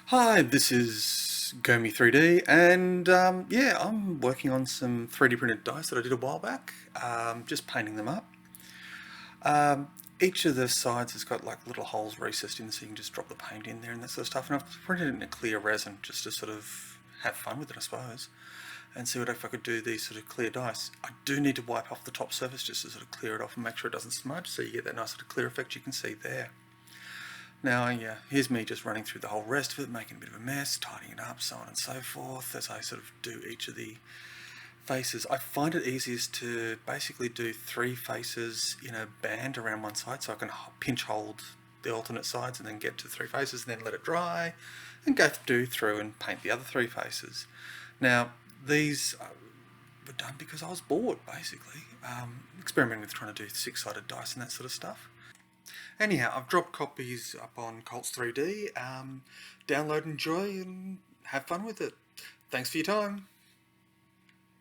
Hi, this is Gomi 3D, and yeah, I'm working on some 3D printed dice that I did a while back, just painting them up. Um, each of the sides has got like little holes recessed in, so you can just drop the paint in there and that sort of stuff. And I've printed it in a clear resin just to sort of have fun with it, I suppose, and see what if I could do these sort of clear dice. I do need to wipe off the top surface just to sort of clear it off and make sure it doesn't smudge, so you get that nice sort of clear effect you can see there. Now, yeah, here's me just running through the whole rest of it, making a bit of a mess, tidying it up, so on and so forth, as I sort of do each of the faces. I find it easiest to basically do 3 faces in a band around one side, so I can pinch hold the alternate sides and then get to 3 faces and then let it dry, and go through and paint the other 3 faces. Now, these were done because I was bored, basically, experimenting with trying to do 6-sided dice and that sort of stuff. Anyhow, I've dropped copies up on Colts 3D. Download, enjoy, and have fun with it. Thanks for your time.